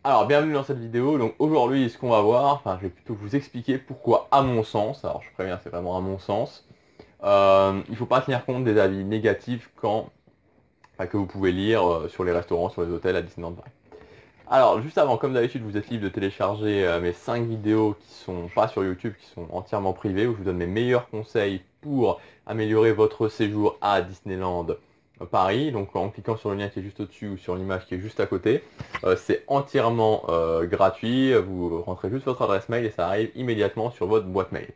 Alors, bienvenue dans cette vidéo. Donc aujourd'hui, ce qu'on va voir, enfin, je vais plutôt vous expliquer pourquoi, à mon sens, alors je préviens, c'est vraiment à mon sens, il ne faut pas tenir compte des avis négatifs que vous pouvez lire sur les restaurants, sur les hôtels à Disneyland Paris. Alors, juste avant, comme d'habitude, vous êtes libre de télécharger mes 5 vidéos qui sont pas sur YouTube, qui sont entièrement privées, où je vous donne mes meilleurs conseils pour améliorer votre séjour à Disneyland Paris. Donc en cliquant sur le lien qui est juste au-dessus ou sur l'image qui est juste à côté, c'est entièrement gratuit. Vous rentrez juste votre adresse mail et ça arrive immédiatement sur votre boîte mail.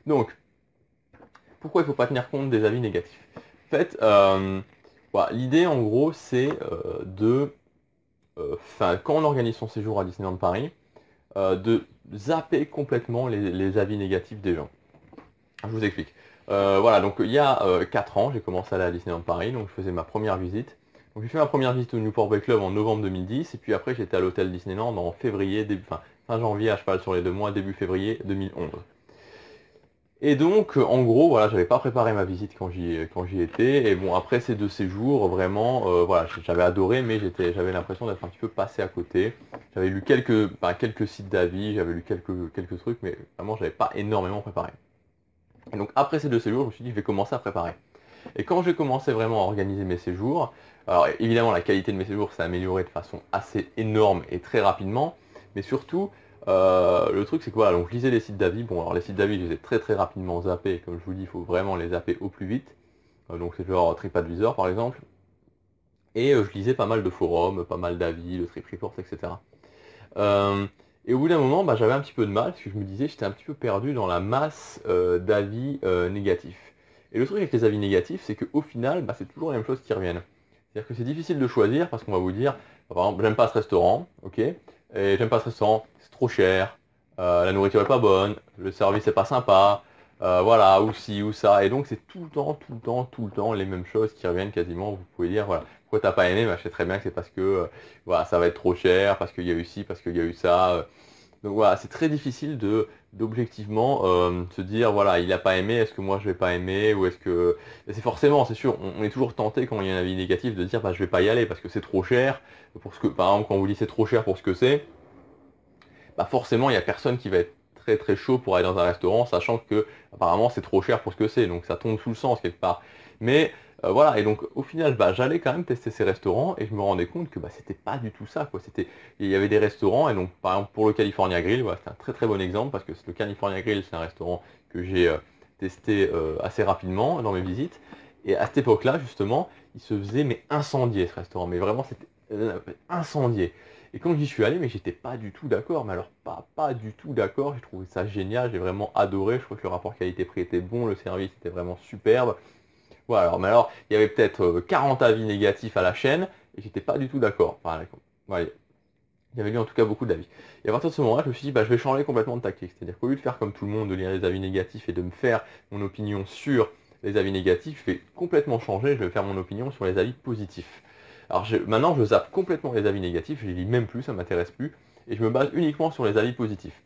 Donc, pourquoi il ne faut pas tenir compte des avis négatifs? En fait, voilà, l'idée en gros, c'est quand on organise son séjour à Disneyland Paris, de zapper complètement les avis négatifs des gens. Je vous explique. Voilà, donc il y a 4 ans, j'ai commencé à aller à Disneyland Paris, donc je faisais ma première visite. Donc j'ai fait ma première visite au Newport Bay Club en novembre 2010, et puis après j'étais à l'hôtel Disneyland en février, fin janvier à cheval sur les 2 mois, début février 2011. Et donc, en gros, voilà, j'avais pas préparé ma visite quand j'y étais. Et bon, après ces 2 séjours, vraiment, voilà, j'avais adoré, mais j'avais l'impression d'être un petit peu passé à côté. J'avais lu quelques sites d'avis, j'avais lu quelques trucs, mais vraiment, j'avais pas énormément préparé. Et donc, après ces 2 séjours, je me suis dit, je vais commencer à préparer. Et quand j'ai commencé vraiment à organiser mes séjours, alors évidemment, la qualité de mes séjours s'est améliorée de façon assez énorme et très rapidement, mais surtout, le truc c'est que voilà, donc je lisais les sites d'avis. Bon, alors les sites d'avis, je les ai très très rapidement zappés. Comme je vous dis, il faut vraiment les zapper au plus vite. Donc c'est genre TripAdvisor par exemple. Et je lisais pas mal de forums, pas mal d'avis, de Trip Reports, etc. Euh, et au bout d'un moment, bah, j'avais un petit peu de mal, parce que je me disais, j'étais un petit peu perdu dans la masse d'avis négatifs. Et le truc avec les avis négatifs, c'est qu'au final, bah, c'est toujours les mêmes choses qui reviennent. C'est-à-dire que c'est difficile de choisir, parce qu'on va vous dire, bah, par exemple, j'aime pas ce restaurant, ok, et j'aime pas ce restaurant, c'est trop cher, la nourriture est pas bonne, le service est pas sympa, voilà, ou ci, ou ça. Et donc c'est tout le temps, tout le temps, tout le temps les mêmes choses qui reviennent quasiment. Vous pouvez dire, voilà, pourquoi t'as pas aimé? Bah, je sais très bien que c'est parce que voilà, ça va être trop cher, parce qu'il y a eu ci, parce qu'il y a eu ça. Donc voilà, c'est très difficile d'objectivement se dire, voilà, il a pas aimé, est-ce que moi je vais pas aimer, ou est-ce que... Et c'est forcément, c'est sûr, on est toujours tenté quand il y a un avis négatif de dire, bah je vais pas y aller parce que c'est trop cher, pour ce que, par exemple, quand on vous dit c'est trop cher pour ce que c'est, bah forcément il y a personne qui va être très très chaud pour aller dans un restaurant, sachant que apparemment c'est trop cher pour ce que c'est, donc ça tombe sous le sens quelque part. Mais voilà, et donc au final, bah, j'allais quand même tester ces restaurants et je me rendais compte que bah, c'était pas du tout ça, quoi. Il y avait des restaurants, et donc par exemple pour le California Grill, voilà, c'est un très très bon exemple, parce que le California Grill, c'est un restaurant que j'ai testé assez rapidement dans mes visites, et à cette époque-là, justement, il se faisait mais incendier ce restaurant, mais vraiment c'était incendié. Et quand j'y suis allé, mais j'étais pas du tout d'accord, mais alors pas du tout d'accord, j'ai trouvé ça génial, j'ai vraiment adoré, je crois que le rapport qualité-prix était bon, le service était vraiment superbe. Voilà, alors, mais alors, il y avait peut-être 40 avis négatifs à la chaîne, et j'étais pas du tout d'accord. Enfin, voilà, il y avait eu en tout cas beaucoup d'avis. Et à partir de ce moment-là, je me suis dit, bah, je vais changer complètement de tactique. C'est-à-dire qu'au lieu de faire comme tout le monde, de lire les avis négatifs et de me faire mon opinion sur les avis négatifs, je vais complètement changer, je vais faire mon opinion sur les avis positifs. Alors maintenant, je zappe complètement les avis négatifs, je les lis même plus, ça m'intéresse plus, et je me base uniquement sur les avis positifs.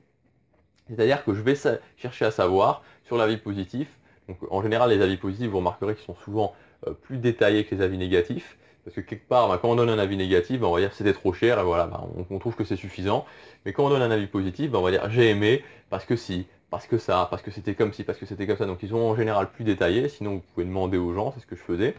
C'est-à-dire que je vais chercher à savoir sur l'avis positif. Donc en général, les avis positifs, vous remarquerez qu'ils sont souvent plus détaillés que les avis négatifs. Parce que quelque part, bah, quand on donne un avis négatif, bah, on va dire c'était trop cher, et voilà, bah, on trouve que c'est suffisant. Mais quand on donne un avis positif, bah, on va dire j'ai aimé parce que si, parce que ça, parce que c'était comme ci, parce que c'était comme ça. Donc ils sont en général plus détaillés, sinon vous pouvez demander aux gens, c'est ce que je faisais.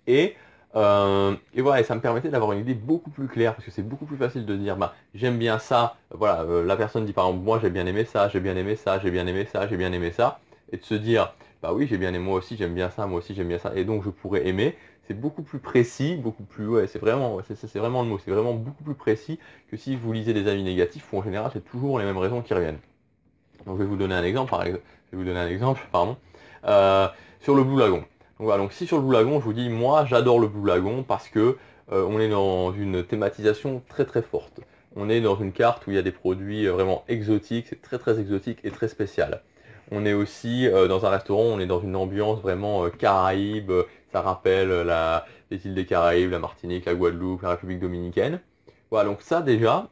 Et, et voilà, et ça me permettait d'avoir une idée beaucoup plus claire, parce que c'est beaucoup plus facile de dire, bah, j'aime bien ça, voilà, la personne dit par exemple, moi j'ai bien aimé ça, j'ai bien aimé ça, j'ai bien aimé ça, j'ai bien aimé ça, et de se dire, bah oui, j'ai bien aimé, moi aussi j'aime bien ça, moi aussi j'aime bien ça, et donc je pourrais aimer, c'est beaucoup plus précis, beaucoup plus, ouais, c'est vraiment, ouais, c'est vraiment le mot, c'est vraiment beaucoup plus précis que si vous lisez des avis négatifs, où en général c'est toujours les mêmes raisons qui reviennent. Donc je vais vous donner un exemple, je vais vous donner un exemple, pardon, euh, sur le Blue Lagoon. Donc voilà, donc si sur le Blue Lagoon, je vous dis, moi j'adore le Blue Lagoon parce que on est dans une thématisation très très forte. On est dans une carte où il y a des produits vraiment exotiques, c'est très très exotique et très spécial. On est aussi dans un restaurant, on est dans une ambiance vraiment Caraïbe, ça rappelle les îles des Caraïbes, la Martinique, la Guadeloupe, la République dominicaine. Voilà, donc ça déjà,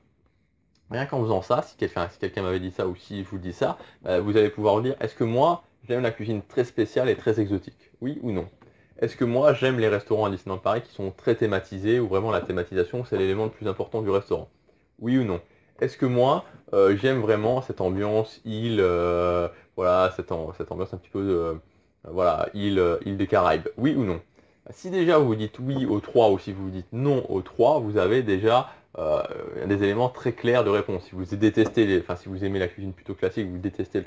rien qu'en faisant ça, si quelqu'un m'avait dit ça ou si je vous dis ça, vous allez pouvoir vous dire, est-ce que moi, j'aime la cuisine très spéciale et très exotique? Oui ou non? Est-ce que moi, j'aime les restaurants à Disneyland Paris qui sont très thématisés, où vraiment la thématisation, c'est l'élément le plus important du restaurant? Oui ou non? Est-ce que moi, j'aime vraiment cette ambiance île, voilà, cette ambiance un petit peu, voilà, île des Caraïbes? Oui ou non? Si déjà vous dites oui aux 3 ou si vous dites non aux 3, vous avez déjà des éléments très clairs de réponse. Si vous détestez, enfin si vous aimez la cuisine plutôt classique, vous détestez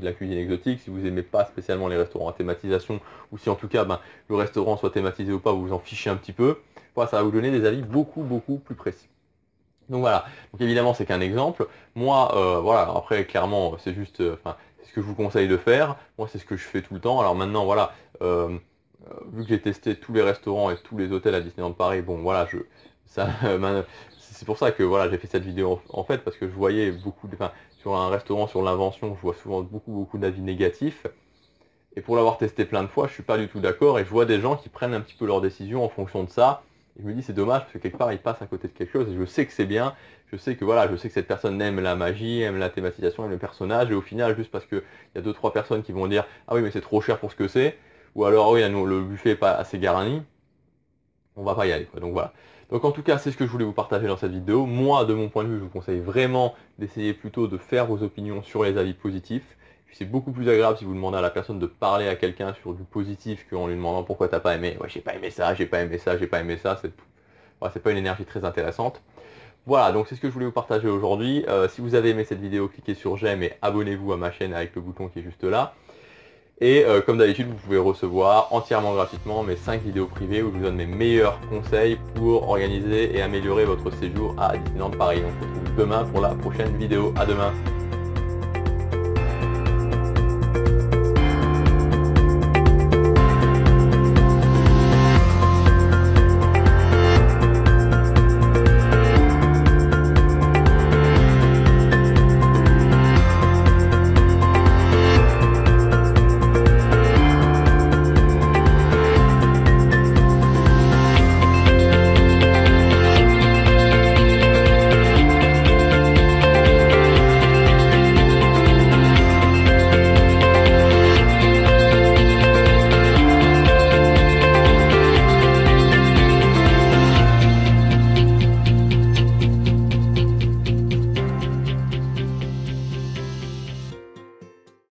la cuisine exotique, si vous n'aimez pas spécialement les restaurants à thématisation, ou si en tout cas ben, le restaurant soit thématisé ou pas, vous vous en fichez un petit peu, voilà, ça va vous donner des avis beaucoup plus précis. Donc voilà, donc évidemment c'est qu'un exemple. Moi, voilà, après clairement c'est juste, enfin, c'est ce que je vous conseille de faire. Moi c'est ce que je fais tout le temps. Alors maintenant voilà, vu que j'ai testé tous les restaurants et tous les hôtels à Disneyland Paris, bon voilà, ça, c'est pour ça que voilà j'ai fait cette vidéo en fait parce que je voyais beaucoup, enfin, sur un restaurant sur l'invention, je vois souvent beaucoup d'avis négatifs. Et pour l'avoir testé plein de fois, je suis pas du tout d'accord et je vois des gens qui prennent un petit peu leurs décisions en fonction de ça. Et je me dis c'est dommage parce que quelque part ils passent à côté de quelque chose et je sais que c'est bien, je sais que voilà, je sais que cette personne aime la magie, aime la thématisation, aime le personnage et au final juste parce qu'il y a 2-3 personnes qui vont dire ah oui mais c'est trop cher pour ce que c'est ou alors oui le buffet n'est pas assez garni, on va pas y aller quoi. Donc voilà. Donc en tout cas c'est ce que je voulais vous partager dans cette vidéo. Moi de mon point de vue je vous conseille vraiment d'essayer plutôt de faire vos opinions sur les avis positifs. C'est beaucoup plus agréable si vous demandez à la personne de parler à quelqu'un sur du positif qu'en lui demandant pourquoi t'as pas aimé. Ouais, j'ai pas aimé ça, j'ai pas aimé ça, j'ai pas aimé ça. C'est pas une énergie très intéressante. Voilà, donc c'est ce que je voulais vous partager aujourd'hui. Si vous avez aimé cette vidéo, cliquez sur j'aime et abonnez-vous à ma chaîne avec le bouton qui est juste là. Et comme d'habitude, vous pouvez recevoir entièrement gratuitement mes 5 vidéos privées où je vous donne mes meilleurs conseils pour organiser et améliorer votre séjour à Disneyland Paris. On se retrouve demain pour la prochaine vidéo. À demain.